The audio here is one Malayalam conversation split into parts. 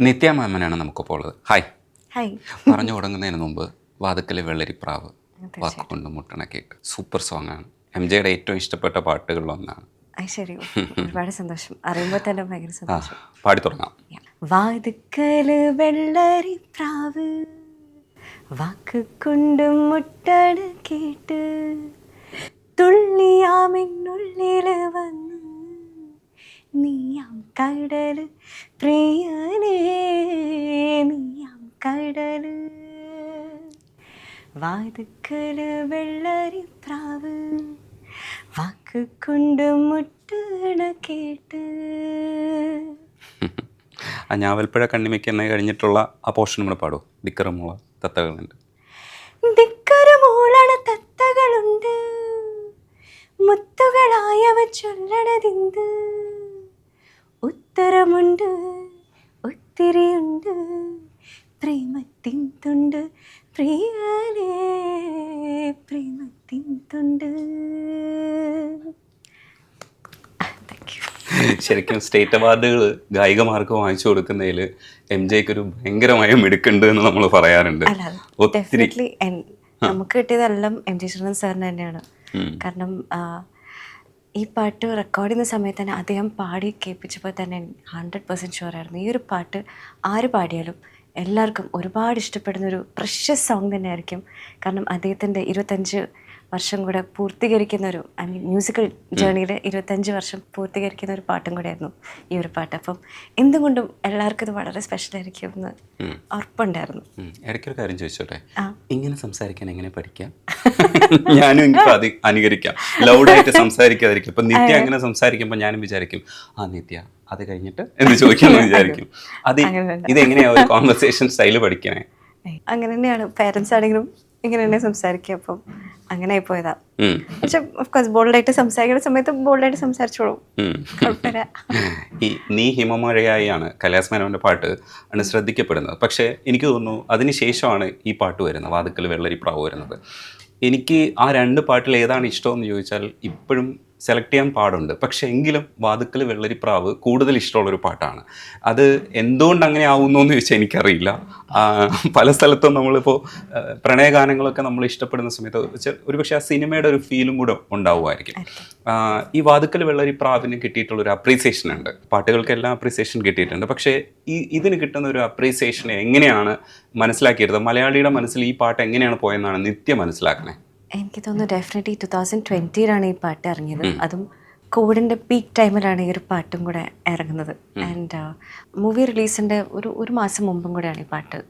നിത്യ മാമനാണ് നമുക്കിപ്പോൾ ഉള്ളത്. ഹായ്. ഹായ്. പറഞ്ഞു തുടങ്ങുന്നതിന് മുമ്പ് വാതുക്കലെ വെള്ളരിപ്രാവ് വാക്കുകൊണ്ട് മുട്ടണക്കേട്ട് സൂപ്പർ സോങ് ആണ്. MJയുടെ ഏറ്റവും ഇഷ്ടപ്പെട്ട പാട്ടുകളിലൊന്നാണ്. ശരി, ഒരുപാട് സന്തോഷം. അറിയുമ്പോൾ തന്നെ ഭയങ്കര സന്തോഷം. പാടി തുടങ്ങാം. വാതുക്കല് വെള്ളരിപ്രാവ് വാക്ക് കൊണ്ട് മുട്ടണ കേട്ട് തുള്ളിയാമെന്നുള്ളില് വന്ന് നീയാം കടല് പ്രിയനേ നീയാം കടല്. വാതുക്കല് വെള്ളരിപ്രാവ് വാക്ക് കൊണ്ട് മുട്ടണ കേട്ട്. ആ ഞാവൽപ്പുഴ കണ്ണിമയ്ക്ക് എന്നെ കഴിഞ്ഞിട്ടുള്ള ആ പോർഷൻ കൂടെ പാടുമോ? ദിക്കറമുള്ള തത്തകളുണ്ട്. ദിക്കറമൂളണ തത്തകളുണ്ട്, മുത്തുകളായവ ചൊല്ലണതിന്ത്. ഉത്തരമുണ്ട് ഒത്തിരിയുണ്ട്, പ്രേമത്തിൻ തുണ്ട് പ്രിയനേ പ്രേമത്തിൻ തുണ്ട്. ശരിക്കും സ്റ്റേറ്റ് അവാർഡുകൾ ഗായികമാർക്ക് വാങ്ങിച്ചു കൊടുക്കുന്നതിൽ MJക്ക് ഒരു ഭയങ്കരമായ മിടുക്കുണ്ട് എന്ന് നമ്മൾ പറയാറുണ്ട്. ഒത്തിരി നമുക്ക് കിട്ടിയതെല്ലാം MJ ശ്രീധരൻ സാറിന് തന്നെയാണ്. കാരണം ഈ പാട്ട് റെക്കോർഡ് ചെയ്യുന്ന സമയത്ത് തന്നെ അദ്ദേഹം പാടി കേൾപ്പിച്ചപ്പോൾ തന്നെ 100% ഷുവറായിരുന്നു ഈ ഒരു പാട്ട് ആര് പാടിയാലും എല്ലാവർക്കും ഒരുപാട് ഇഷ്ടപ്പെടുന്നൊരു പ്രഷ്യസ് സോങ് തന്നെയായിരിക്കും. കാരണം അദ്ദേഹത്തിൻ്റെ 25 വർഷം കൂടെ പൂർത്തീകരിക്കുന്ന ഒരു മ്യൂസിക്കൽ ജേർണിയിൽ 25 വർഷം പൂർത്തീകരിക്കുന്ന ഒരു പാട്ടും കൂടെ ആയിരുന്നു ഈ ഒരു പാട്ട്. അപ്പം എന്തുകൊണ്ടും എല്ലാവർക്കും ഇത് വളരെ സ്പെഷ്യൽ ആയിരിക്കും എന്ന് ഉറപ്പുണ്ടായിരുന്നു. ഇടയ്ക്കൊരു കാര്യം ചോദിച്ചോട്ടെ, ഇങ്ങനെ സംസാരിക്കാൻ എങ്ങനെ പഠിക്കാം? ഞാനും എനിക്ക് അത് അനുകരിക്കാം, ലൗഡായിട്ട് സംസാരിക്കാതിരിക്കും. ഇപ്പം നിത്യ അങ്ങനെ സംസാരിക്കുമ്പോൾ ഞാനും വിചാരിക്കും നിത്യ അത് കഴിഞ്ഞിട്ട് എന്ത് ചോദിക്കാമെന്ന് വിചാരിക്കും. ഇതെങ്ങനെയാ ഒരു കോൺവെർസേഷൻ സ്റ്റൈല് പഠിക്കണേ? അങ്ങനെ തന്നെയാണ്, പേരൻസ് ആണെങ്കിലും ഇങ്ങനെ തന്നെ സംസാരിക്കുക. അപ്പം അങ്ങനെ ആയിപ്പോയതാ. പക്ഷെ ഓഫ്കോഴ്സ് ബോൾഡായിട്ട് സംസാരിക്കുന്ന സമയത്ത് ബോൾഡായിട്ട് സംസാരിച്ചോളൂ. ഈ നീ ഹിമമഴയായാണ് കൈലാസ് മേനോന്റെ പാട്ട് ആണ് ശ്രദ്ധിക്കപ്പെടുന്നത്. പക്ഷേ എനിക്ക് തോന്നുന്നു അതിന് ശേഷമാണ് ഈ പാട്ട് വരുന്നത്, വാതുക്കൽ വെള്ളരിപ്രാവ് വരുന്നത്. എനിക്ക് ആ രണ്ട് പാട്ടിൽ ഏതാണ് ഇഷ്ടമെന്ന് ചോദിച്ചാൽ ഇപ്പോഴും സെലക്ട് ചെയ്യാൻ പാടുണ്ട്. പക്ഷേ എങ്കിലും വാതുക്കൽ വെള്ളരിപ്രാവ് കൂടുതൽ ഇഷ്ടമുള്ളൊരു പാട്ടാണ്. അത് എന്തുകൊണ്ട് അങ്ങനെ ആവുന്നു എന്ന് ചോദിച്ചാൽ എനിക്കറിയില്ല. പല സ്ഥലത്തും നമ്മളിപ്പോൾ പ്രണയഗാനങ്ങളൊക്കെ നമ്മൾ ഇഷ്ടപ്പെടുന്ന സമയത്ത് ഒരുപക്ഷെ ആ സിനിമയുടെ ഒരു ഫീലും കൂടെ ഉണ്ടാവുമായിരിക്കും. ഈ വാതുക്കൽ വെള്ളരിപ്രാവിന് കിട്ടിയിട്ടുള്ളൊരു അപ്രീസിയേഷൻ ഉണ്ട്. പാട്ടുകൾക്കെല്ലാം അപ്രീസിയേഷൻ കിട്ടിയിട്ടുണ്ട്. പക്ഷേ ഇതിന് കിട്ടുന്ന ഒരു അപ്രീസിയേഷൻ എങ്ങനെയാണ് മനസ്സിലാക്കിയിരുന്നത്? മലയാളിയുടെ മനസ്സിൽ ഈ പാട്ട് എങ്ങനെയാണ് പോയെന്നാണ് നിത്യ മനസ്സിലാക്കണേ? എനിക്ക് തോന്നുന്നു ഡെഫിനറ്റ്ലി 2020 ഈ പാട്ട് ഇറങ്ങിയത്. അതും കോവിഡിൻ്റെ പീക്ക് ടൈമിലാണ് ഈ ഒരു പാട്ടും കൂടെ ഇറങ്ങുന്നത്. ആൻഡ് മൂവി റിലീസിൻ്റെ ഒരു മാസം മുമ്പും കൂടെയാണ് ഈ പാട്ട്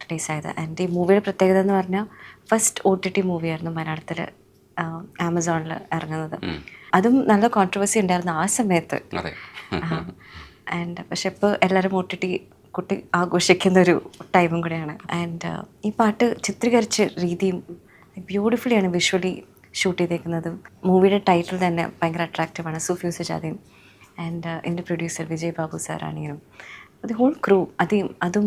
റിലീസായത്. ആൻഡ് ഈ മൂവിയുടെ പ്രത്യേകത എന്ന് പറഞ്ഞാൽ ഫസ്റ്റ് OTT മൂവിയായിരുന്നു മലയാളത്തിൽ ആമസോണിൽ ഇറങ്ങുന്നത്. അതും നല്ല കോൺട്രവേഴ്സി ഉണ്ടായിരുന്നു ആ സമയത്ത്. ആൻഡ് പക്ഷെ ഇപ്പോൾ എല്ലാവരും OTT കുട്ടി ആഘോഷിക്കുന്നൊരു ടൈമും കൂടെയാണ്. ആൻഡ് ഈ പാട്ട് ചിത്രീകരിച്ച രീതിയും ബ്യൂട്ടിഫുള്ളിയാണ് വിഷ്വലി ഷൂട്ട് ചെയ്തേക്കുന്നത്. മൂവിയുടെ ടൈറ്റിൽ തന്നെ ഭയങ്കര അട്രാക്റ്റീവാണ്, സൂഫി സുജാതയും. ആൻഡ് എൻ്റെ പ്രൊഡ്യൂസർ വിജയ് ബാബു സാറാണെങ്കിലും അത് ഹോൾ ക്രൂ അതും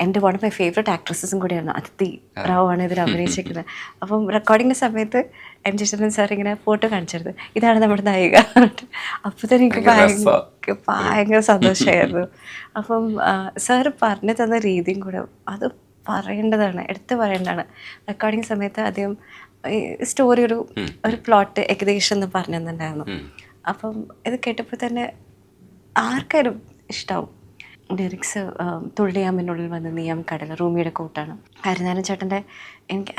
എൻ്റെ വൺ ഓഫ് മൈ ഫേവറേറ്റ് ആക്ട്രസസും കൂടിയാണ് അതിഥി റാവു ആണ് ഇതിൽ അഭിനയിച്ചിരിക്കുന്നത്. അപ്പം റെക്കോർഡിങ്ങിൻ്റെ സമയത്ത് MJ ശ്രീധരൻ സാർ ഇങ്ങനെ ഫോട്ടോ കാണിച്ചിരുന്നത്, ഇതാണ് നമ്മുടെ നായിക. അപ്പോൾ തന്നെ എനിക്ക് ഭയങ്കര സന്തോഷമായിരുന്നു. അപ്പം സാറ് പറഞ്ഞു തന്ന രീതിയും കൂടെ അത് പറയേണ്ടതാണ്, എടുത്ത് പറയേണ്ടതാണ്. റെക്കോർഡിങ് സമയത്ത് അദ്ദേഹം സ്റ്റോറി ഒരു പ്ലോട്ട് ഏകദേശം എന്ന് പറഞ്ഞു തന്നിട്ടുണ്ടായിരുന്നു. അപ്പം ഇത് കേട്ടപ്പോൾ തന്നെ ആർക്കാരും ഇഷ്ടമാവും. ലിറിക്സ് തുള്ളിയാമെന്നുള്ളിൽ വന്ന് നീയാം കടൽ റൂമിയുടെ കൂട്ടാണ്. ഹരിനാരായണൻ ചേട്ടൻ്റെ എനിക്ക്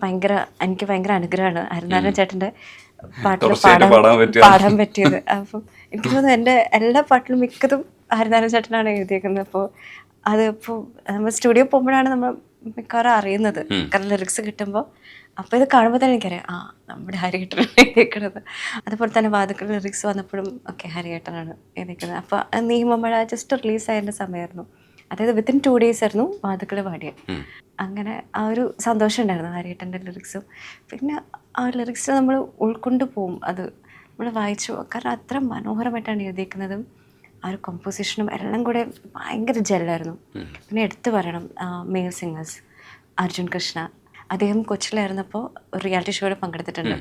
ഭയങ്കര അനുഗ്രഹമാണ് ഹരിനാരായണൻ ചേട്ടൻ്റെ പാട്ടിൽ പാടാൻ പറ്റിയത്. അപ്പം എനിക്ക് തോന്നുന്നു എൻ്റെ എല്ലാ പാട്ടിലും മിക്കതും ഹരിനാരായണൻ ചേട്ടനാണ് എഴുതിയേക്കുന്നത്. അപ്പോൾ അതിപ്പോൾ നമ്മൾ സ്റ്റുഡിയോ പോകുമ്പോഴാണ് നമ്മൾ മിക്കവാറും അറിയുന്നത്. കാരണം ലിറിക്സ് കിട്ടുമ്പോൾ അപ്പോൾ ഇത് കാണുമ്പോൾ തന്നെ എനിക്കറിയാം നമ്മുടെ ഹരിയേട്ടനാണ് എഴുതിയേക്കുന്നത്. അതുപോലെ തന്നെ വാതുക്കൽ ലിറിക്സ് വന്നപ്പോഴും ഹരിയേട്ടനാണ് എഴുതിയേക്കുന്നത്. അപ്പോൾ നീമമഴ ജസ്റ്റ് റിലീസായതിൻ്റെ സമയമായിരുന്നു. അതായത് വിത്തിൻ 2 days ആയിരുന്നു വാതുക്കൽ പാടിയത്. അങ്ങനെ ആ ഒരു സന്തോഷം ഉണ്ടായിരുന്നു ഹരിയേട്ടൻ്റെ ലിറിക്സും. പിന്നെ ആ ലിറിക്സ് നമ്മൾ ഉൾക്കൊണ്ട് പോവും, അത് നമ്മൾ വായിച്ചു. കാരണം അത്ര മനോഹരമായിട്ടാണ് എഴുതിയേക്കുന്നതും ആ ഒരു കമ്പോസിഷനും എല്ലാം കൂടെ ഭയങ്കര ജെല്ലായിരുന്നു. പിന്നെ എടുത്തു പറയണം മെയിൽ സിംഗേഴ്സ് അർജുൻ കൃഷ്ണ, അദ്ദേഹം കൊച്ചിലായിരുന്നപ്പോൾ ഒരു റിയാലിറ്റി ഷോയിൽ പങ്കെടുത്തിട്ടുണ്ട്,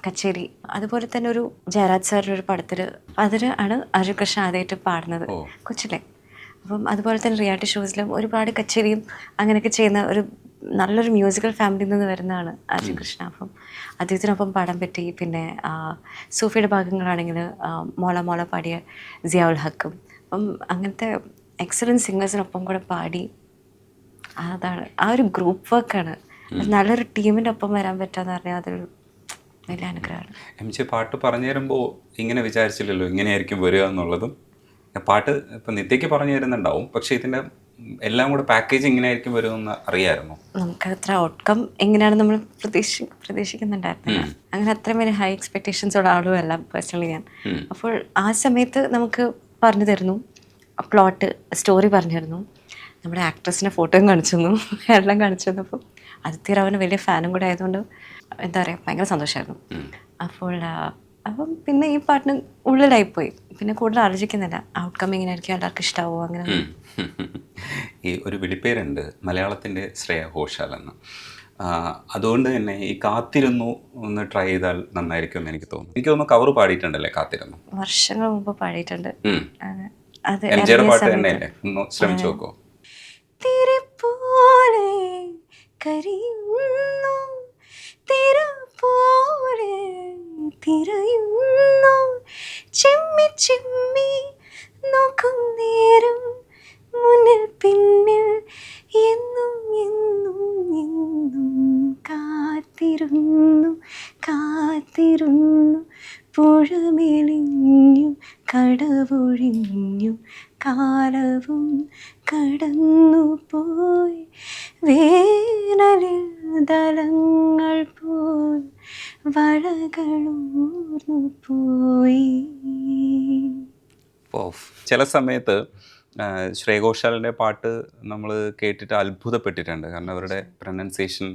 കച്ചേരി. അതുപോലെ തന്നെ ഒരു ജയരാജ് സാറിൻ്റെ ഒരു പടത്തിൽ അതിൽ ആണ് അർജുൻ കൃഷ്ണ ആദ്യമായിട്ട് പാടുന്നത് കൊച്ചിലെ. അപ്പം അതുപോലെ തന്നെ റിയാലിറ്റി ഷോസിലും ഒരുപാട് കച്ചേരിയും അങ്ങനെയൊക്കെ ചെയ്യുന്ന ഒരു നല്ലൊരു മ്യൂസിക്കൽ ഫാമിലിയിൽ നിന്ന് വരുന്നതാണ് അർജുൻ കൃഷ്ണ. അപ്പം അദ്ദേഹത്തിനൊപ്പം പാടാൻ പറ്റി. പിന്നെ സൂഫിയുടെ ഭാഗങ്ങളാണെങ്കിൽ മോള മോള പാടിയ സിയാഉൽ ഹക്കും. അപ്പം അങ്ങനത്തെ എക്സലൻറ്റ് സിംഗേഴ്സിനൊപ്പം കൂടെ പാടി, അതാണ് ആ ഒരു ഗ്രൂപ്പ് വർക്കാണ്. നല്ലൊരു ടീമിൻ്റെ ഒപ്പം വരാൻ പറ്റുക പറഞ്ഞാൽ അതൊരു വലിയ അനുഗ്രഹമാണ്. MJ പാട്ട് പറഞ്ഞു തരുമ്പോൾ ഇങ്ങനെ വിചാരിച്ചില്ലല്ലോ ഇങ്ങനെയായിരിക്കും വരിക എന്നുള്ളതും. പാട്ട് ഇപ്പം നിത്യയ്ക്ക് പറഞ്ഞു തരുന്നുണ്ടാവും, പക്ഷേ ഇതിൻ്റെ എല്ലാം കൂടെ പാക്കേജ് ഇങ്ങനെയായിരിക്കും വരുമെന്ന് അറിയാമായിരുന്നു. നമുക്ക് അത്ര ഔട്ട്കം എങ്ങനെയാണ് നമ്മൾ പ്രതീക്ഷിക്കുന്നുണ്ടായിരുന്നില്ല. അങ്ങനെ അത്രയും വലിയ ഹൈ എക്സ്പെക്റ്റേഷൻസോടെ ആളുമല്ല പേഴ്സണലി ഞാൻ. അപ്പോൾ ആ സമയത്ത് നമുക്ക് പറഞ്ഞു തരുന്നു, പ്ലോട്ട് സ്റ്റോറി പറഞ്ഞു തരുന്നു, നമ്മുടെ ആക്ട്രസിൻ്റെ ഫോട്ടോയും കാണിച്ചു തന്നു, എല്ലാം കാണിച്ചു തന്നപ്പോൾ ആദിത്യ റാവിന് വലിയ ഫാനും കൂടെ ആയതുകൊണ്ട് എന്താ പറയുക ഭയങ്കര സന്തോഷമായിരുന്നു. അപ്പം പിന്നെ ഈ പാട്ടിന് ഉള്ളിലായിപ്പോയി. പിന്നെ കൂടുതൽ ആലോചിക്കുന്നില്ല ഔട്ട്കം എങ്ങനെയായിരിക്കും, എല്ലാവർക്കും ഇഷ്ടമാവുമോ അങ്ങനെ. ഈ ഒരു വിളിപ്പേരുണ്ട് മലയാളത്തിൻ്റെ ശ്രേയ ഘോഷാൽ എന്ന്. അതുകൊണ്ട് തന്നെ ഈ കാത്തിരുന്നു ഒന്ന് ട്രൈ ചെയ്താൽ നന്നായിരിക്കും എന്ന് എനിക്ക് തോന്നുന്നു. എനിക്ക് തോന്നുന്നു കവർ പാടിയിട്ടുണ്ടല്ലേ കാത്തിരുന്നു? വർഷങ്ങൾ മുമ്പ് പാടിയിട്ടുണ്ട്. അത് MJയുടെ പാട്ട് തന്നെയല്ലേ? ഒന്ന് ശ്രമിച്ചു നോക്കോ? ചെമ്മി ചെമ്മി നോക്കും നേരം മുന്നിൽ പിന്നിൽ എന്നും എന്നും എന്നും കാത്തിരുന്നു കാത്തിരുന്നു പുഴമെലിഞ്ഞു കടവൊഴിഞ്ഞു കാലവും കടന്നു പോയി വേനലിൽ ദളങ്ങൾ പോൽ വളകളൂർന്നു പോയി. ചില സമയത്ത് ശ്രേയ ഘോഷാലിൻ്റെ പാട്ട് നമ്മൾ കേട്ടിട്ട് അത്ഭുതപ്പെട്ടിട്ടുണ്ട്. കാരണം അവരുടെ പ്രൊനൗൺസിയേഷൻ,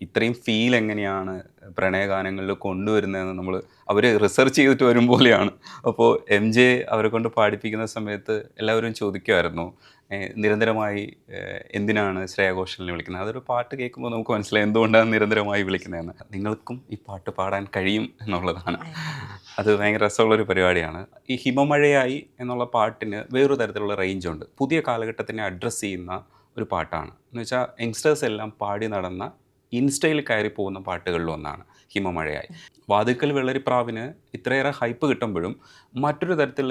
ഇത്രയും ഫീൽ എങ്ങനെയാണ് പ്രണയഗാനങ്ങളിൽ കൊണ്ടുവരുന്നതെന്ന് നമ്മൾ അവർ റിസർച്ച് ചെയ്തിട്ട് വരും പോലെയാണ്. അപ്പോൾ MJ അവരെ കൊണ്ട് പാടിപ്പിക്കുന്ന സമയത്ത് എല്ലാവരും ചോദിക്കുമായിരുന്നു നിരന്തരമായി എന്തിനാണ് ശ്രേയ ഘോഷാലിനെ വിളിക്കുന്നത്. അതൊരു പാട്ട് കേൾക്കുമ്പോൾ നമുക്ക് മനസ്സിലായി എന്തുകൊണ്ടാണ് നിരന്തരമായി വിളിക്കുന്നതെന്ന്. നിങ്ങൾക്കും ഈ പാട്ട് പാടാൻ കഴിയും എന്നുള്ളതാണ്. അത് ഭയങ്കര രസമുള്ളൊരു പരിപാടിയാണ്. ഈ ഹിമമഴയായി എന്നുള്ള പാട്ടിന് വേറൊരു തരത്തിലുള്ള റേഞ്ചുണ്ട്. പുതിയ കാലഘട്ടത്തിനെ അഡ്രസ്സ് ചെയ്യുന്ന ഒരു പാട്ടാണ്. എന്ന് വെച്ചാൽ യങ്സ്റ്റേഴ്സ് എല്ലാം പാടി നടന്ന ഇൻസ്റ്റയിൽ കയറി പോകുന്ന പാട്ടുകളിലൊന്നാണ് ഹിമമഴയായി. വാതിൽക്കൽ വെള്ളരിപ്രാവിന് ഇത്രയേറെ ഹൈപ്പ് കിട്ടുമ്പോഴും മറ്റൊരു തരത്തിൽ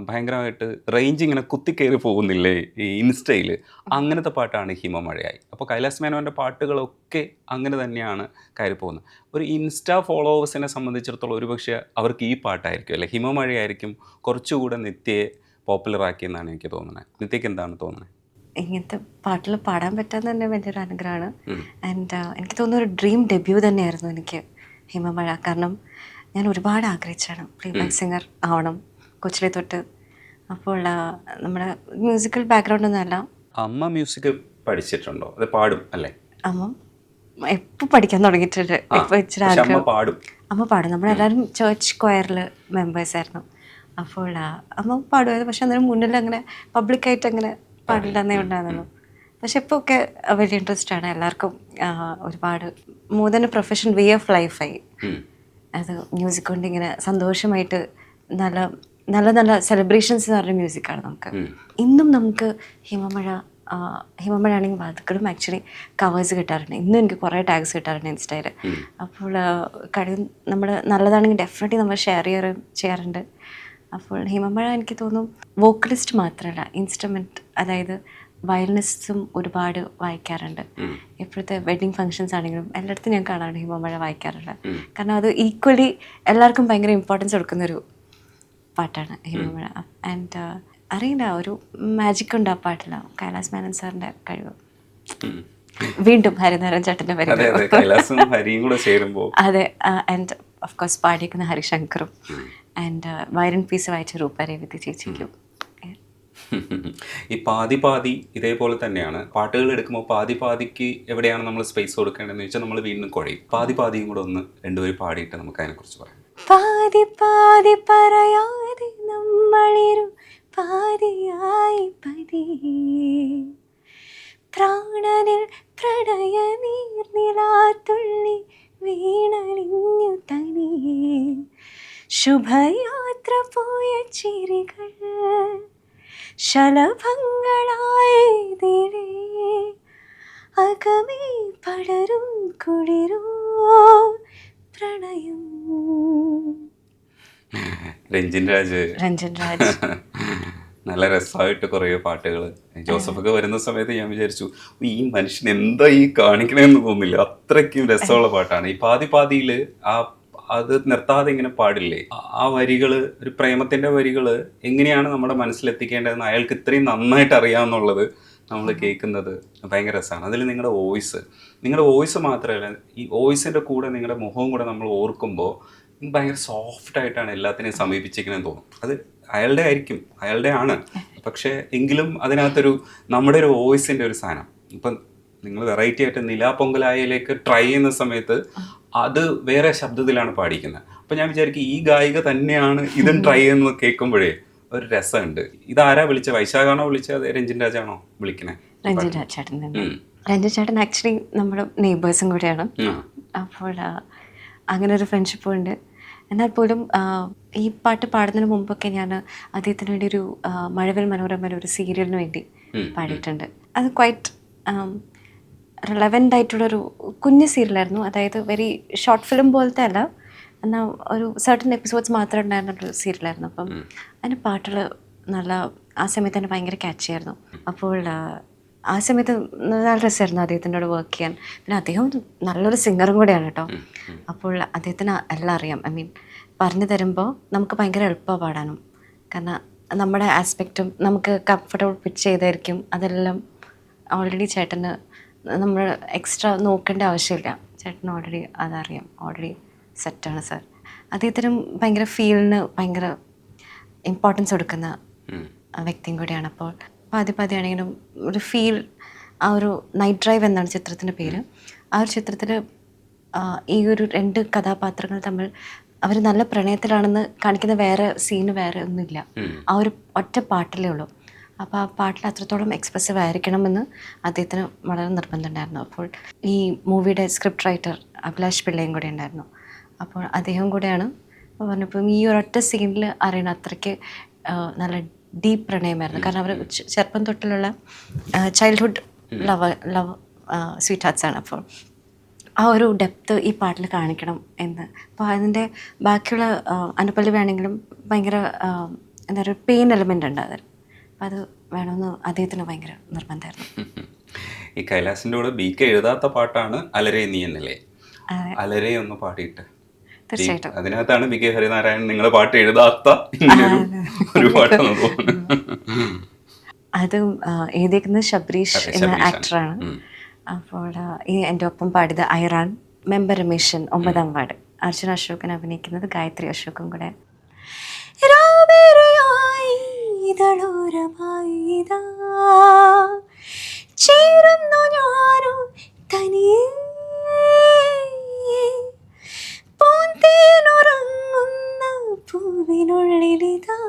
ഭയങ്കരമായിട്ട് റേഞ്ച് ഇങ്ങനെ കുത്തിക്കയറി പോകുന്നില്ലേ ഈ ഇൻസ്റ്റയിൽ, അങ്ങനത്തെ പാട്ടാണ് ഹിമമഴയായി. അപ്പോൾ കൈലാസ് മേനോൻ്റെ പാട്ടുകളൊക്കെ അങ്ങനെ തന്നെയാണ് കയറി പോകുന്നത്. ഒരു ഇൻസ്റ്റാ ഫോളോവേഴ്സിനെ സംബന്ധിച്ചിടത്തോളം ഒരുപക്ഷെ അവർക്ക് ഈ പാട്ടായിരിക്കും അല്ലെ ഹിമമഴയായിരിക്കും കുറച്ചുകൂടെ നിത്യയെ പോപ്പുലറാക്കിയെന്നാണ് എനിക്ക് തോന്നുന്നത്. നിത്യയ്ക്ക് എന്താണ് തോന്നുന്നത്? ഇങ്ങനത്തെ പാട്ടിൽ പാടാൻ പറ്റാന്ന് തന്നെ വലിയൊരു അനുഗ്രഹമാണ്. ആൻഡ് എനിക്ക് തോന്നുന്നു ഒരു ഡ്രീം ഡെബ്യൂ തന്നെയായിരുന്നു എനിക്ക് ഹിമമഴ. കാരണം ഞാൻ ഒരുപാട് ആഗ്രഹിച്ചാണ് പ്ലേബാക്ക് സിംഗർ ആവണം കൊച്ചിലെ തൊട്ട്. അപ്പോൾ നമ്മുടെ മ്യൂസിക്കൽ ബാക്ക്ഗ്രൗണ്ട് ഒന്നുമല്ല. അമ്മ മ്യൂസിക് പഠിച്ചിട്ടുണ്ടോ? അത് പാടും അല്ലേ? അമ്മ എപ്പോൾ പഠിക്കാൻ തുടങ്ങിയിട്ടുണ്ട്. ഇപ്പോൾ ഇച്ചിരി ആഗ്രഹം. അമ്മ പാടും. നമ്മളെല്ലാവരും ചേർച്ച് കൊയറിൽ മെമ്പേഴ്സായിരുന്നു. അപ്പോൾ അമ്മ പാടുമായിരുന്നു. പക്ഷെ അന്നേരം മുന്നിൽ അങ്ങനെ പബ്ലിക്കായിട്ട് അങ്ങനെ പാടില്ലെന്നേ ഉണ്ടായിരുന്നുള്ളൂ. പക്ഷെ ഇപ്പോൾ ഒക്കെ വലിയ ഇൻട്രസ്റ്റ് ആണ് എല്ലാവർക്കും. ഒരുപാട് more than a profession, way of ലൈഫായി അത്. മ്യൂസിക് കൊണ്ട് ഇങ്ങനെ സന്തോഷമായിട്ട് നല്ല നല്ല നല്ല സെലിബ്രേഷൻസ് എന്ന് പറഞ്ഞ മ്യൂസിക്കാണ് നമുക്ക്. ഇന്നും നമുക്ക് ഹിമമഴ ആണെങ്കിൽ വാതുക്കളും ആക്ച്വലി കവേഴ്സ് കിട്ടാറുണ്ട്. ഇന്നും എനിക്ക് കുറേ ടാഗ്സ് കിട്ടാറുണ്ട് ഇൻസ്റ്റയിൽ. അപ്പോൾ കഴിയും നമ്മൾ നല്ലതാണെങ്കിൽ ഡെഫിനറ്റ്ലി നമ്മൾ ഷെയർ ചെയ്യാറുണ്ട്. അപ്പോൾ ഹിമമഴ എനിക്ക് തോന്നും വോക്കലിസ്റ്റ് മാത്രമല്ല, ഇൻസ്ട്രുമെൻറ്റ് അതായത് വയലിനിസ്റ്റും ഒരുപാട് വായിക്കാറുണ്ട്. ഇപ്പോഴത്തെ വെഡ്ഡിങ് ഫങ്ഷൻസ് ആണെങ്കിലും എല്ലായിടത്തും ഞാൻ കാണാറുണ്ട് ഹിമമഴ വായിക്കാറുണ്ട്. കാരണം അത് ഈക്വലി എല്ലാവർക്കും ഭയങ്കര ഇമ്പോർട്ടൻസ് കൊടുക്കുന്നൊരു പാട്ടാണ് ഹിമമഴ. ആൻഡ് അറിയില്ല, ഒരു മാജിക് ഉണ്ട് ആ പാട്ടില്ല. കൈലാസ് മേനൻ സാറിൻ്റെ കഴിവ്. വീണ്ടും ഹരിനാരായൺ ചേട്ടൻ്റെ പേര്. അതെ. ആൻഡ് ഓഫ് കോഴ്സ് പാടിയിരിക്കുന്ന ഹരിശങ്കറും ആൻഡ് വയലിൻ പീസ് വായിച്ച രൂപ രേവതി ചേച്ചിക്കും. ഈ പാതി പാതി ഇതേപോലെ തന്നെയാണ്. പാട്ടുകൾ എടുക്കുമ്പോൾ പാതി പാതിക്ക് എവിടെയാണ് നമ്മൾ സ്പേസ് കൊടുക്കേണ്ടതെന്ന് വെച്ചാൽ നമ്മൾ വീണ്ടും കുഴയും. പാതി പാതിയും കൂടെ ഒന്ന് രണ്ടുപേരും പാടിയിട്ട് നമുക്ക് അതിനെക്കുറിച്ച് പറയാം. പാതി പാതി പറയാതെ നമ്മളിരു പാതിയായി പതിയെ പ്രാണനിൽ പ്രണയ നീർനിലാത്തുള്ളി വീണലിഞ്ഞു തനിയെ ശുഭയാത്ര പോയ ചിരികൾ ശലഭങ്ങളായതിലേ അകമേ പടരും കുളിരോ പ്രണയം. രഞ്ജിൻ രാജ് രഞ്ജൻ രാജ് നല്ല രസമായിട്ട് കുറേ പാട്ടുകൾ. ജോസഫൊക്കെ വരുന്ന സമയത്ത് ഞാൻ വിചാരിച്ചു ഈ മനുഷ്യൻ എന്താ ഈ കാണിക്കണമെന്ന് തോന്നില്ല, അത്രയ്ക്കും രസമുള്ള പാട്ടാണ്. ഈ പാതിയിൽ അത് നിർത്താതെ ഇങ്ങനെ പാടില്ലേ, ആ വരികള്, ഒരു പ്രേമത്തിന്റെ വരികള് എങ്ങനെയാണ് നമ്മുടെ മനസ്സിലെത്തിക്കേണ്ടതെന്ന് അയാൾക്ക് ഇത്രയും നന്നായിട്ട് അറിയാമെന്നുള്ളത് നമ്മൾ കേൾക്കുന്നത് ഭയങ്കര രസമാണ്. അതിൽ നിങ്ങളുടെ വോയിസ് മാത്രമല്ല, ഈ വോയിസിന്റെ കൂടെ നിങ്ങളുടെ മുഖവും കൂടെ നമ്മൾ ഓർക്കുമ്പോൾ ഭയങ്കര സോഫ്റ്റ് ആയിട്ടാണ് എല്ലാത്തിനെയും സമീപിച്ചിരിക്കണമെന്ന് തോന്നും. അത് അയാളുടെ ആണ്, പക്ഷേ എങ്കിലും അതിനകത്തൊരു നമ്മുടെ ഒരു വോയിസിന്റെ ഒരു സാധനം. ഇപ്പം നിങ്ങൾ വെറൈറ്റി ആയിട്ട് നിലാപൊങ്കലായയിലേക്ക് ട്രൈ ചെയ്യുന്ന സമയത്ത് അത് വേറെ ശബ്ദത്തിലാണ് പാടിക്കുന്നത്. അപ്പം ഞാൻ വിചാരിക്കും ഈ ഗായിക തന്നെയാണ് ഇതും ട്രൈ ചെയ്യുന്നത്. കേൾക്കുമ്പോഴേ ഒരു രസമുണ്ട്. ഇതാരാ വിളിച്ചത്? വൈശാഖാണോ വിളിച്ചത്, അതേ രഞ്ജിൻ രാജാണോ വിളിക്കണേ? രഞ്ജൻ ചേട്ടൻ തന്നെ. രഞ്ജൻ ചേട്ടൻ ആക്ച്വലി നമ്മുടെ നെയ്ബേഴ്സും കൂടെയാണ്. അപ്പോൾ അങ്ങനെ ഒരു ഫ്രണ്ട്ഷിപ്പും ഉണ്ട്. എന്നാൽ പോലും ഈ പാട്ട് പാടുന്നതിന് മുമ്പൊക്കെ ഞാൻ അദ്ദേഹത്തിന് വേണ്ടി ഒരു മഴവിൽ മനോരമ ഒരു സീരിയലിന് വേണ്ടി പാടിയിട്ടുണ്ട്. അത് ക്വൈറ്റ് റിലവൻ്റ് ആയിട്ടുള്ളൊരു കുഞ്ഞ് സീരിയലായിരുന്നു. അതായത് വെരി ഷോർട്ട് ഫിലിം പോലത്തെ അല്ല, എന്നാൽ ഒരു സർട്ടൻ എപ്പിസോഡ്സ് മാത്രം ഉണ്ടായിരുന്നൊരു സീരിയലായിരുന്നു. അപ്പം അതിൻ്റെ പാട്ടുകൾ നല്ല ആ സമയത്ത് തന്നെ ഭയങ്കര ക്യാച്ചിയായിരുന്നു. അപ്പോൾ ആ സമയത്ത് നല്ല രസമായിരുന്നു അദ്ദേഹത്തിൻ്റെ കൂടെ വർക്ക് ചെയ്യാൻ. പിന്നെ അദ്ദേഹം നല്ലൊരു സിംഗറും കൂടെയാണ് കേട്ടോ. അപ്പോൾ അദ്ദേഹത്തിന് എല്ലാം അറിയാം. ഐ മീൻ പറഞ്ഞു തരുമ്പോൾ നമുക്ക് ഭയങ്കര എളുപ്പമാണ് പാടാനും. കാരണം നമ്മുടെ ആസ്പെക്റ്റും നമുക്ക് കംഫർട്ടബിൾ പിച്ച് ചെയ്തായിരിക്കും. അതെല്ലാം ഓൾറെഡി ചേട്ടന് നമ്മൾ എക്സ്ട്രാ നോക്കേണ്ട ആവശ്യമില്ല. ചേട്ടന് ഓൾറെഡി അതറിയാം, ഓൾറെഡി സെറ്റാണ് സാർ. അദ്ദേഹത്തിനും ഭയങ്കര ഫീലിന് ഭയങ്കര ഇമ്പോർട്ടൻസ് കൊടുക്കുന്ന വ്യക്തിയും കൂടിയാണ്. അപ്പോൾ പാതിയാണെങ്കിലും ഒരു ഫീൽ, ആ ഒരു നൈറ്റ് ഡ്രൈവ് എന്നാണ് ചിത്രത്തിൻ്റെ പേര്. ആ ഒരു ചിത്രത്തിൽ ഈ ഒരു 2 കഥാപാത്രങ്ങൾ തമ്മിൽ അവർ നല്ല പ്രണയത്തിലാണെന്ന് കാണിക്കുന്ന വേറെ സീന് വേറെ ഒന്നുമില്ല. ആ ഒരു ഒറ്റ പാട്ടിലേ ഉള്ളൂ. അപ്പോൾ ആ പാട്ടിൽ അത്രത്തോളം എക്സ്പ്രസീവ് ആയിരിക്കണമെന്ന് അദ്ദേഹത്തിന് വളരെ നിർബന്ധമുണ്ടായിരുന്നു. അപ്പോൾ ഈ മൂവിയുടെ സ്ക്രിപ്റ്റ് റൈറ്റർ അഭിലാഷ് പിള്ളയും കൂടെ ഉണ്ടായിരുന്നു. അപ്പോൾ അദ്ദേഹം കൂടെയാണ് പറഞ്ഞപ്പം ഈ ഒരൊറ്റ സീനിൽ അറിയണം അത്രയ്ക്ക് നല്ല ഡീപ്പ് പ്രണയമായിരുന്നു. കാരണം അവർ ചെറുപ്പം തൊട്ടിലുള്ള ചൈൽഡ്ഹുഡ് ലവ് സ്വീറ്റ് ഹാർട്ട്സാണ്. അപ്പോൾ ആ ഒരു ഡെപ്ത് ഈ പാട്ടിൽ കാണിക്കണം എന്ന്. അപ്പോൾ അതിൻ്റെ ബാക്കിയുള്ള അനുപല്ലി വേണമെങ്കിലും ഭയങ്കര എന്താ പറയുക പെയിൻ എലമെൻ്റ് ഉണ്ട് അതിൽ. അപ്പം അത് വേണമെന്ന് അദ്ദേഹത്തിന് ഭയങ്കര നിർബന്ധമായിരുന്നു. ഈ കൈലാസിൻ്റെ കൂടെ BK എഴുതാത്ത പാട്ടാണ് അലരേ നീ എന്നല്ലേ? അലരേ ഒന്ന് പാടിയിട്ട്. തീർച്ചയായിട്ടും അതിനകത്താണ് BK ഹരിനാരായണൻ നിങ്ങളുടെ പാട്ട് എഴുതാത്ത ഒരു പാട്ടാണ് തോന്നുന്നത്. അത് എഴുതിയിരിക്കുന്നത് ശബരീഷ് എന്ന ആക്ടറാണ്. അപ്പോൾ ഈ എൻ്റെ ഒപ്പം പാടിയത് ഐറാൻ, മെമ്പർ രമേശൻ 9ാം വാർഡ്, അർജുന അശോകൻ അഭിനയിക്കുന്നത് ഗായത്രി അശോകും കൂടെ. ചേരുന്നു ഞാനും തനിയേ പൂന്തേനുറങ്ങുന്ന പൂവിനുള്ളിലിതാ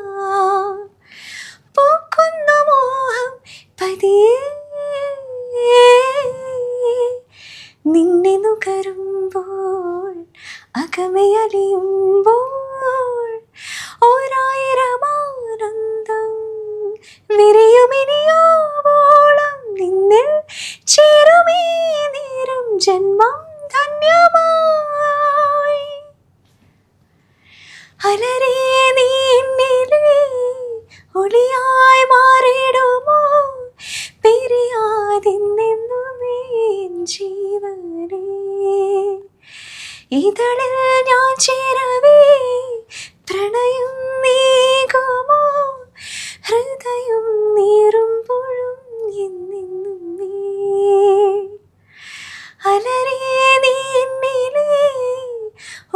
പൂക്കുന്ന മോഹം പതിയേ നിന്നെ നുകരുമ്പോൾ അകമയലിയുമ്പോൾ 1000 ആനന്ദം വിരിയുമിനിയോളം നിന്നിൽ ചേരുമീ നേരം ജന്മം ധന്യമായി. അലരേ നീ എന്നിലെ ഒളിയായി മാറിടുമോ പിരിയാതിന്നെന്നുമേ ജീവനേ. ഇതളിൽ ഞാൻ ചേരവേ പ്രണയം നീകുമോ ഹൃദയം നീറുമ്പോഴും എന്നെന്നും നീ. അലരേ നീ എന്നിലെ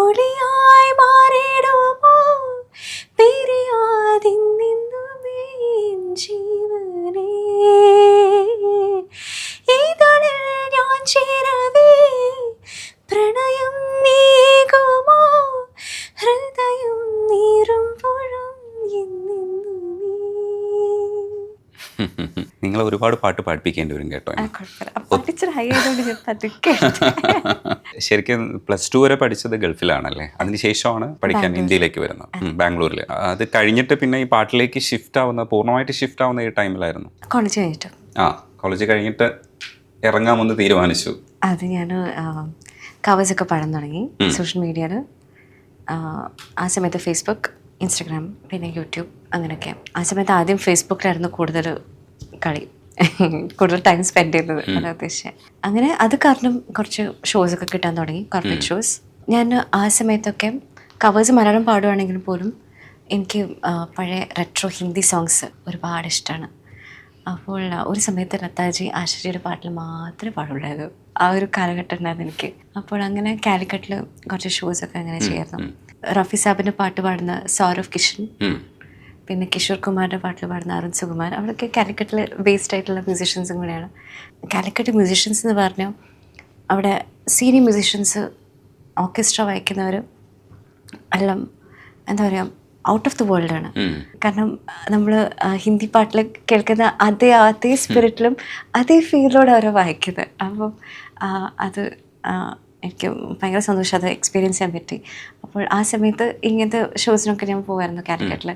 ഒളിയായി മാറിടുമോ പിരിയാതിന്നെന്നുമേ ജീവനേ. ഇതളിൽ ഞാൻ ചേരവേ പ്രണയം നീകുമോ ഹൃദയം നീറുമ്പോഴും എന്നെന്നും നീ. നിങ്ങൾ ഒരുപാട് പാട്ട് പാടിപ്പിക്കേണ്ടി വരും കേട്ടോ. ഇച്ചിരി ഹൈ ആയതുകൊണ്ട് ഞാൻ പതുക്കെ ശരിക്കും +2 വരെ പഠിച്ചത് ഗൾഫിലാണല്ലേ? അതിനുശേഷമാണ് പഠിക്കാൻ ഇന്ത്യയിലേക്ക് വരുന്നത്, ബാംഗ്ലൂരിൽ. അത് കഴിഞ്ഞിട്ട് പിന്നെ ഈ പാട്ടിലേക്ക് പൂർണ്ണമായിട്ട് ഷിഫ്റ്റ് ആവുന്ന ഈ ടൈമിലായിരുന്നു? കോളേജ് കഴിഞ്ഞിട്ട്. കോളേജ് കഴിഞ്ഞിട്ട് ഇറങ്ങാമെന്ന് തീരുമാനിച്ചു. അത് ഞാൻ കവേഴ്സൊക്കെ പാടാൻ തുടങ്ങി സോഷ്യൽ മീഡിയയിൽ. ആ സമയത്ത് ഫേസ്ബുക്ക്, ഇൻസ്റ്റഗ്രാം, പിന്നെ യൂട്യൂബ്, അങ്ങനെയൊക്കെ. ആ സമയത്ത് ആദ്യം ഫേസ്ബുക്കിലായിരുന്നു കൂടുതൽ കളി, കൂടുതൽ ടൈം സ്പെൻഡ് ചെയ്യുന്നത്. അതാ ഉദ്ദേശിച്ചത്. അങ്ങനെ അത് കാരണം കുറച്ച് ഷോസൊക്കെ കിട്ടാൻ തുടങ്ങി, കോർപ്പറേറ്റ് ഷോസ്. ഞാൻ ആ സമയത്തൊക്കെ കവേഴ്സ് മലയാളം പാടുവാണെങ്കിൽ പോലും എനിക്ക് പഴയ റെട്രോ ഹിന്ദി സോങ്സ് ഒരുപാട് ഇഷ്ടമാണ്. അപ്പോൾ ഒരു സമയത്ത് ലതാജി, ആശാജിയുടെ പാട്ടിൽ മാത്രമേ പാടുള്ളായിരുന്നു. ആ ഒരു കാലഘട്ടം ഉണ്ടായിരുന്നു എനിക്ക്. അപ്പോൾ അങ്ങനെ കാലിക്കട്ടിൽ കുറച്ച് ഷോസൊക്കെ അങ്ങനെ ചെയ്യായിരുന്നു. റഫി സാബിൻ്റെ പാട്ട് പാടുന്ന സൗരവ് കിഷൻ, പിന്നെ കിഷോർ കുമാറിൻ്റെ പാട്ടിൽ പാടുന്ന അരുൺ സുകുമാർ, അവരൊക്കെ കാലിക്കറ്റിൽ ബേസ്ഡ് ആയിട്ടുള്ള മ്യൂസീഷ്യൻസും കൂടെയാണ്. കാലിക്കറ്റ് മ്യൂസീഷ്യൻസ് എന്ന് പറഞ്ഞാൽ അവിടെ സീനിയർ മ്യൂസീഷ്യൻസ്, ഓർക്കസ്ട്ര വായിക്കുന്നവർ എല്ലാം എന്താ പറയുക, ഔട്ട് ഓഫ് ദി വേൾഡാണ്. കാരണം നമ്മൾ ഹിന്ദി പാട്ടിൽ കേൾക്കുന്ന അതേ സ്പിരിറ്റിലും അതേ ഫീലിലൂടെ അവരെ വായിക്കുന്നത്. അപ്പം അത് എനിക്ക് ഭയങ്കര സന്തോഷം അത് എക്സ്പീരിയൻസ് ചെയ്യാൻ പറ്റി. അപ്പോൾ ആ സമയത്ത് ഇങ്ങനത്തെ ഷോസിനൊക്കെ ഞാൻ പോകുമായിരുന്നു കാലിക്കറ്റിൽ.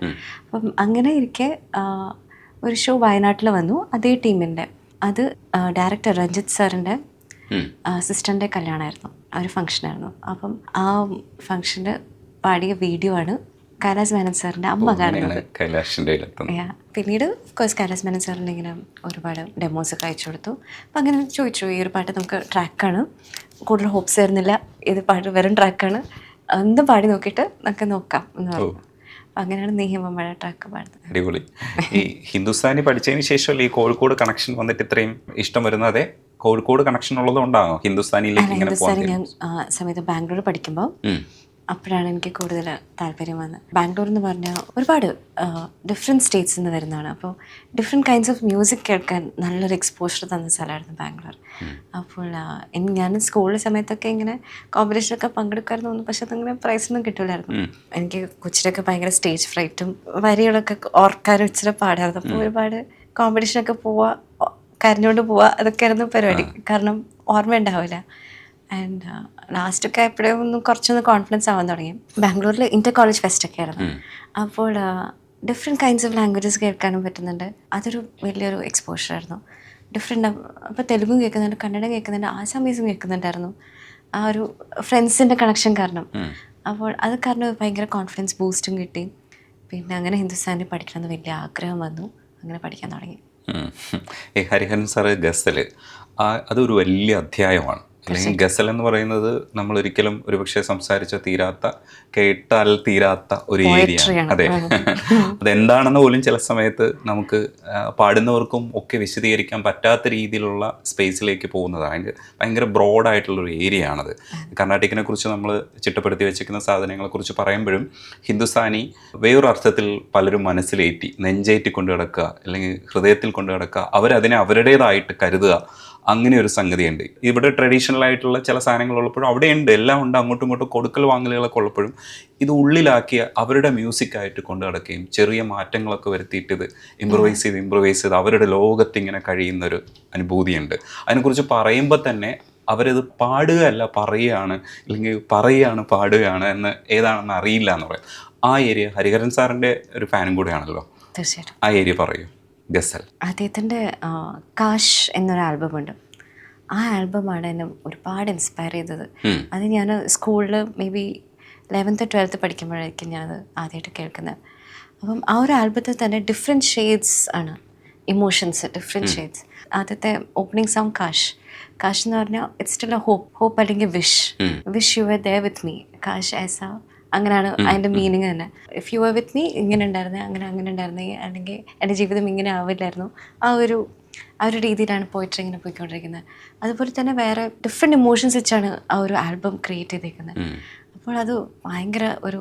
അപ്പം അങ്ങനെ ഇരിക്കെ ഒരു ഷോ വയനാട്ടിൽ വന്നു, അതേ ടീമിൻ്റെ. അത് ഡയറക്ടർ രഞ്ജിത്ത് സാറിൻ്റെ സിസ്റ്ററിൻ്റെ കല്യാണമായിരുന്നു, ആ ഒരു ഫംഗ്ഷനായിരുന്നു. അപ്പം ആ ഫംഗ്ഷന് പാടിയ വീഡിയോ ആണ് കൈലാസ് മേനൻ സാറിൻ്റെ അമ്മ കാണുന്നത്. പിന്നീട് കോഴ്സ് കൈലാസ് മേനൻ സാറിൻ്റെ ഇങ്ങനെ ഒരുപാട് ഡെമോസൊക്കെ അയച്ചു കൊടുത്തു. അപ്പം അങ്ങനെ ചോദിച്ചു, ഈ ഒരു പാട്ട് നമുക്ക് ട്രാക്കാണ്, കൂടുതൽ ഹോപ്സ് ആയിരുന്നില്ല, ഇത് പാട്ട് വെറും ട്രാക്കാണ്, എന്തും പാടി നോക്കിയിട്ട് നമുക്ക് നോക്കാം എന്ന് പറഞ്ഞു. അപ്പം അങ്ങനെയാണ് നീ ഹിമമഴ ട്രാക്ക് പാടുന്നത്. അടിപൊളി. ഈ ഹിന്ദുസ്ഥാനി പഠിച്ചതിന് ശേഷമല്ലേ ഈ കോഴിക്കോട് കണക്ഷൻ വന്നിട്ട് ഇത്രയും ഇഷ്ടം വരുന്നത്? അതെ, കോഴിക്കോട് കണക്ഷൻ ഉള്ളതുകൊണ്ടാണോ ഹിന്ദുസ്ഥാനിയിലേക്ക്? ഹിന്ദുസ്ഥാനി ഞാൻ സമയത്ത് ബാംഗ്ലൂർ പഠിക്കുമ്പോൾ അപ്പോഴാണ് എനിക്ക് കൂടുതൽ താല്പര്യം വന്നത്. ബാംഗ്ലൂർ എന്ന് പറഞ്ഞാൽ ഒരുപാട് ഡിഫറെൻറ്റ് സ്റ്റേറ്റ്സിൽ നിന്ന് വരുന്നതാണ്. അപ്പോൾ ഡിഫറെൻറ്റ് കൈൻഡ്സ് ഓഫ് മ്യൂസിക് കേൾക്കാൻ നല്ലൊരു എക്സ്പോഷർ തന്ന സ്ഥലമായിരുന്നു ബാംഗ്ലൂർ. അപ്പോൾ ഞാൻ സ്കൂളിലെ സമയത്തൊക്കെ ഇങ്ങനെ കോമ്പറ്റീഷനൊക്കെ പങ്കെടുക്കാമായിരുന്നു തോന്നുന്നു, പക്ഷെ അതങ്ങനെ പ്രൈസൊന്നും കിട്ടില്ലായിരുന്നു. എനിക്ക് കൊച്ചിലൊക്കെ ഭയങ്കര സ്റ്റേജ് ഫ്രൈറ്റും വരികളൊക്കെ ഓർക്കാനും ഇച്ചിരി പാടായിരുന്നു. അപ്പോൾ ഒരുപാട് കോമ്പറ്റീഷനൊക്കെ പോവുക, കരഞ്ഞുകൊണ്ട് പോവുക, അതൊക്കെ ആയിരുന്നു പരിപാടി. കാരണം ഓർമ്മ ഉണ്ടാവില്ല. ആൻഡ് ലാസ്റ്റൊക്കെ എപ്പോഴും കുറച്ചൊന്ന് കോൺഫിഡൻസ് ആവാൻ തുടങ്ങി. ബാംഗ്ലൂരിൽ ഇൻ്റർ കോളേജ് ഫെസ്റ്റൊക്കെ ആയിരുന്നു. അപ്പോൾ ഡിഫറെൻറ്റ് കൈൻഡ്സ് ഓഫ് ലാംഗ്വേജസ് കേൾക്കാനും പറ്റുന്നുണ്ട്. അതൊരു വലിയൊരു എക്സ്പോഷറായിരുന്നു. ഡിഫറെൻ്റ്, അപ്പോൾ തെലുഗും കേൾക്കുന്നുണ്ട്, കന്നഡ കേൾക്കുന്നുണ്ട്, ആസാമീസും കേൾക്കുന്നുണ്ടായിരുന്നു. ആ ഒരു ഫ്രണ്ട്സിൻ്റെ കണക്ഷൻ കാരണം. അപ്പോൾ അത് കാരണം ഭയങ്കര കോൺഫിഡൻസ് ബൂസ്റ്റും കിട്ടി. പിന്നെ അങ്ങനെ ഹിന്ദുസ്ഥാനി പഠിക്കണമെന്ന് വലിയ ആഗ്രഹം വന്നു. അങ്ങനെ പഠിക്കാൻ തുടങ്ങി. ഹരിഹരൻ സാറ് ഗസൽ, അതൊരു വലിയ അധ്യായമാണ്. അല്ലെങ്കിൽ ഗസൽ എന്ന് പറയുന്നത് നമ്മൾ ഒരിക്കലും ഒരുപക്ഷെ സംസാരിച്ച തീരാത്ത, കേട്ടാൽ തീരാത്ത ഒരു ഏരിയയാണ്. അതെ, അതെന്താണെന്ന് പോലും ചില സമയത്ത് നമുക്ക് പാടുന്നവർക്കും ഒക്കെ വിശദീകരിക്കാൻ പറ്റാത്ത രീതിയിലുള്ള സ്പേസിലേക്ക് പോകുന്നതാണ്. അതിൻ്റെ ഭയങ്കര ബ്രോഡായിട്ടുള്ളൊരു ഏരിയ ആണത്. കർണാട്ടിക്കിനെ കുറിച്ച് നമ്മൾ ചിട്ടപ്പെടുത്തി വെച്ചിരിക്കുന്ന സാധനങ്ങളെക്കുറിച്ച് പറയുമ്പോഴും ഹിന്ദുസ്ഥാനി വേറൊരു അർത്ഥത്തിൽ പലരും മനസ്സിലേറ്റി, നെഞ്ചേറ്റി കൊണ്ട് കിടക്കുക, അല്ലെങ്കിൽ ഹൃദയത്തിൽ കൊണ്ട് കിടക്കുക, അവരതിനെ അവരുടേതായിട്ട് കരുതുക, അങ്ങനെ ഒരു സംഗതിയുണ്ട്. ഇവിടെ ട്രഡീഷണൽ ആയിട്ടുള്ള ചില സാധനങ്ങൾ ഉള്ളപ്പോഴും അവിടെയുണ്ട്, എല്ലാം ഉണ്ട്, അങ്ങോട്ടും ഇങ്ങോട്ടും കൊടുക്കൽ വാങ്ങലുകളൊക്കെ ഉള്ളപ്പോഴും ഇത് ഉള്ളിലാക്കിയ അവരുടെ മ്യൂസിക്കായിട്ട് കൊണ്ടു നടക്കുകയും ചെറിയ മാറ്റങ്ങളൊക്കെ വരുത്തിയിട്ട് ഇത് ഇമ്പ്രൂവൈസ് ചെയ്ത് അവരുടെ ലോകത്തിങ്ങനെ കഴിയുന്നൊരു അനുഭൂതിയുണ്ട്. അതിനെക്കുറിച്ച് പറയുമ്പോൾ തന്നെ അവരത് പാടുകയല്ല പറയുകയാണ്, അല്ലെങ്കിൽ പറയുകയാണ് പാടുകയാണ് എന്ന് ഏതാണെന്ന് അറിയില്ല എന്ന് പറയും. ആ ഏരിയ ഹരിഹരൻ സാറിൻ്റെ ഒരു ഫാനും കൂടെയാണല്ലോ. തീർച്ചയായിട്ടും. ആ ഏരിയ പറയൂ. ഗസൽ അദ്ദേഹത്തിൻ്റെ കാശ് എന്നൊരു ആൽബമുണ്ട്. ആ ആൽബമാണ് എന്നെ ഒരുപാട് ഇൻസ്പയർ ചെയ്തത്. അത് ഞാൻ സ്കൂളിൽ മേ ബി 11th 12th പഠിക്കുമ്പോഴായിരിക്കും ഞാനത് ആദ്യമായിട്ട് കേൾക്കുന്നത്. അപ്പം ആ ഒരു ആൽബത്തിൽ തന്നെ ഡിഫറെൻറ്റ് ഷെയ്ഡ്സ് ആണ് ഇമോഷൻസ്, ഡിഫറെൻറ്റ് ഷെയ്ഡ്സ്. ആദ്യത്തെ ഓപ്പണിംഗ് സോങ് കാശ് എന്ന് പറഞ്ഞാൽ ഇറ്റ്സ് സ്റ്റിൽ എ ഹോപ്പ് അല്ലെങ്കിൽ wish you are there with me, കാശ് ഏസാ, അങ്ങനെയാണ് അതിൻ്റെ മീനിങ് തന്നെ. If you are with me ഇങ്ങനെ ഉണ്ടായിരുന്നേ, അങ്ങനെ ഉണ്ടായിരുന്നേ, അല്ലെങ്കിൽ എൻ്റെ ജീവിതം ഇങ്ങനെ ആവില്ലായിരുന്നു. ആ ഒരു രീതിയിലാണ് പോയിട്രി ഇങ്ങനെ പോയിക്കൊണ്ടിരിക്കുന്നത്. അതുപോലെ തന്നെ വേറെ ഡിഫറെൻറ്റ് ഇമോഷൻസ് വെച്ചാണ് ആ ഒരു ആൽബം ക്രിയേറ്റ് ചെയ്തേക്കുന്നത്. അപ്പോൾ അത് ഭയങ്കര ഒരു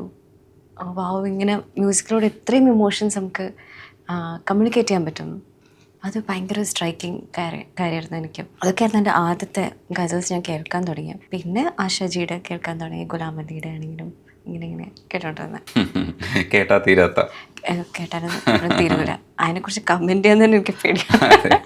വാവ്, ഇങ്ങനെ മ്യൂസിക്കിലൂടെ ഇത്രയും ഇമോഷൻസ് നമുക്ക് കമ്മ്യൂണിക്കേറ്റ് ചെയ്യാൻ പറ്റുന്നു. അത് ഭയങ്കര സ്ട്രൈക്കിങ് കാര്യമായിരുന്നു എനിക്ക്. അതൊക്കെയായിരുന്നു എൻ്റെ ആദ്യത്തെ ഗസൽസ് ഞാൻ കേൾക്കാൻ തുടങ്ങി. പിന്നെ ആശാജിയുടെ കേൾക്കാൻ തുടങ്ങി, ഗുലാം അലിയുടെ ആണെങ്കിലും ഇങ്ങനെ കേട്ടോണ്ടിരുന്നത്. കേട്ടാ തീരാത്ത കേട്ടാലും തീരുന്നില്ല. അതിനെക്കുറിച്ച് കമൻറ്റ് ചെയ്യാൻ തന്നെ എനിക്ക് പേടിയാണ്.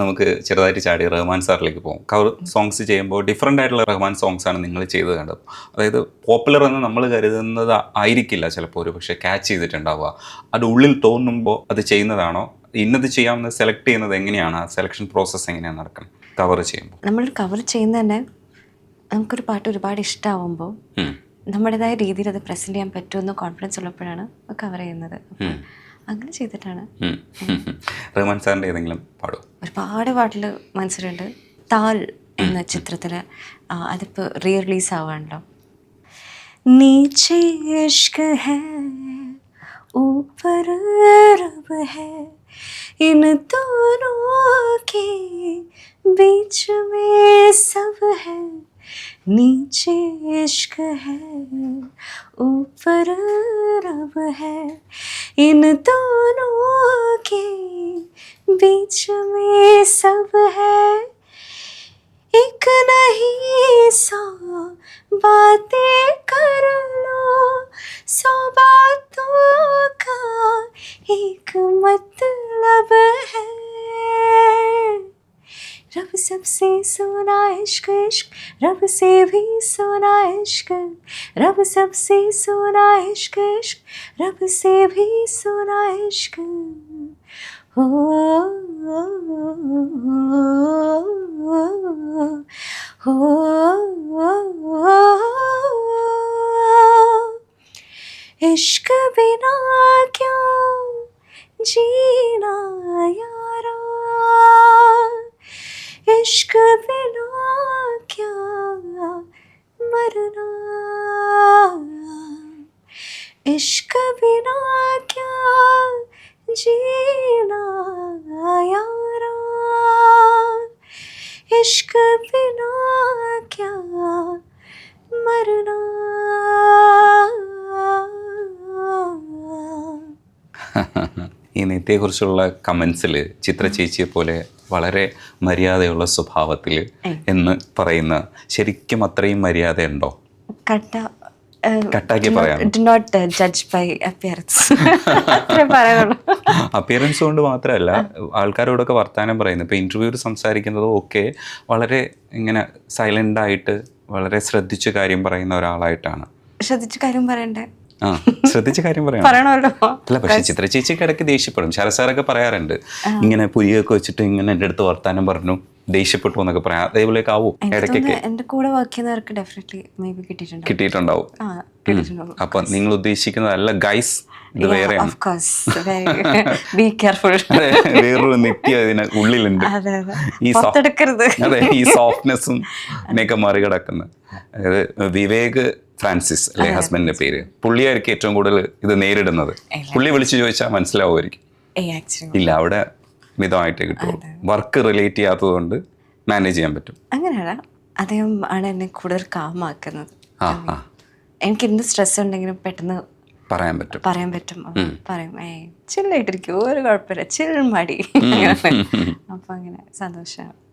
നമുക്ക് ചെറുതായിട്ട് ചാടി റഹ്മാൻ സാറിലേക്ക് പോകും. കവർ സോങ്സ് ചെയ്യുമ്പോൾ ഡിഫറെൻ്റ് ആയിട്ടുള്ള റഹ്മാൻ സോങ്സ് ആണ് നിങ്ങൾ ചെയ്തത് കണ്ടത്. അതായത് പോപ്പുലർ എന്ന് നമ്മൾ കരുതുന്നത് ആയിരിക്കില്ല ചിലപ്പോൾ ഒരു പക്ഷേ ക്യാച്ച് ചെയ്തിട്ടുണ്ടാവുക. അത് ഉള്ളിൽ തോന്നുമ്പോൾ അത് ചെയ്യുന്നതാണോ, ഇന്നത് ചെയ്യാമെന്ന് സെലക്ട് ചെയ്യുന്നത് എങ്ങനെയാണ്, ആ സെലക്ഷൻ പ്രോസസ്സ് എങ്ങനെയാണ് നടക്കുന്നത് കവർ ചെയ്യുമ്പോൾ? നമ്മൾ കവർ ചെയ്യുന്ന തന്നെ നമുക്കൊരു പാട്ട് ഒരുപാട് ഇഷ്ടമാവുമ്പോൾ നമ്മുടേതായ രീതിയിൽ അത് പ്രസൻറ്റ് ചെയ്യാൻ പറ്റുമെന്ന് കോൺഫിഡൻസ് ഉള്ളപ്പോഴാണ് കവർ ചെയ്യുന്നത്. അങ്ങനെ ചെയ്തിട്ടാണ്. റഹ്മാൻ സാറിൻ്റെ ഏതെങ്കിലും പാടും? ഒരുപാട് പാട്ടിൽ മനസ്സിലുണ്ട്. താൽ എന്ന ചിത്രത്തിൽ അതിപ്പോൾ റീ റിലീസ് ആവാണല്ലോ. നീച്ചെ ഇഷ്ക് ഹൈ ऊपर रब है इन दोनों के बीच में सब है. नीचे इश्क है ऊपर रब है इन दोनों के बीच में सब है. एक नहीं 100 बातें कर लो, 100 बातों का एक मतलब है. रब सबसे सोना इश्क इश्क, रब से भी सोना इश्क, रब सबसे सोना इश्क इश्क, रब से भी सोना इश्क. हो इश्क बिना क्या जीना यारा, इश्क बिना क्या मरना, इश्क बिना क्या जीना यारा, इश्क बिना क्या मरना. ഈ നെറ്റിയെക്കുറിച്ചുള്ള കമൻസിൽ ചിത്ര ചേച്ചിയെ പോലെ വളരെ മര്യാദയുള്ള സ്വഭാവത്തിൽ എന്ന് പറയുന്ന ശരിക്കും അത്രയും മര്യാദ ഉണ്ടോ? കട്ടാക്കി പറയാം. അപ്പിയറൻസ് കൊണ്ട് മാത്രമല്ല, ആൾക്കാരോടൊക്കെ വർത്താനം പറയുന്നത്, ഇപ്പോൾ ഇൻ്റർവ്യൂവിൽ സംസാരിക്കുന്നതും ഒക്കെ വളരെ ഇങ്ങനെ സൈലൻ്റ് ആയിട്ട് വളരെ ശ്രദ്ധിച്ച് കാര്യം പറയുന്ന ഒരാളായിട്ടാണ്. ശ്രദ്ധിച്ച് കാര്യം പറയണ്ടേ? ശ്രദ്ധിച്ച കാര്യം പറയണമല്ലോ. അല്ല, പക്ഷെ ചിത്ര ചേച്ചിക്ക് ഇടയ്ക്ക് ദേഷ്യപ്പെടും. ശരത് സാറൊക്കെ പറയാറുണ്ട്, ഇങ്ങനെ പുരിയൊക്കെ വെച്ചിട്ട് ഇങ്ങനെ എൻ്റെ അടുത്ത് വർത്താനം പറഞ്ഞു ദേഷ്യപ്പെട്ടു എന്നൊക്കെ പറയാം. അതേപോലെയൊക്കെ ആവും ഇടയ്ക്കൊക്കെ. എൻ്റെ കൂടെ വർക്ക് ചെയ്യുന്നവർക്ക് ഡെഫിനറ്റ്ലി മേ ബി കിട്ടിയിട്ടുണ്ടാവും. അപ്പൊ നിങ്ങൾ ഉദ്ദേശിക്കുന്നതല്ല ഗൈസ്, ഇത് വേറെയാണ്. വേറൊരു നിത്യം അതിന് ഉള്ളിലുണ്ട്. അതെ, ഈ സോഫ്റ്റ്നെസ്സും ഇതിനെയൊക്കെ മറികടക്കുന്ന. അതായത് വിവേക് ഫ്രാൻസിസ് അല്ലെ ഹസ്ബൻഡിന്റെ പേര്, പുള്ളിയായിരിക്കും ഏറ്റവും കൂടുതൽ ഇത് നേരിടുന്നത്. പുള്ളി വിളിച്ചു ചോദിച്ചാൽ മനസ്സിലാവുമായിരിക്കും. ഇല്ല, അവിടെ മിതമായിട്ടേ കിട്ടുള്ളൂ. വർക്ക് റിലേറ്റ് ചെയ്യാത്തത് കൊണ്ട് മാനേജ് ചെയ്യാൻ പറ്റും. അങ്ങനെയാണ്. അദ്ദേഹം ആണ് എന്നെ കൂടുതൽ കാമാക്കുന്നത്. എനിക്ക് എന്ത് സ്ട്രെസ് ഉണ്ടെങ്കിലും പെട്ടെന്ന് പറയാൻ പറ്റും. പറയും, ചില്ലായിട്ടിരിക്കും, ഒരു കുഴപ്പമില്ല, ചിൽ മടി. അപ്പൊ അങ്ങനെ സന്തോഷമാണ്.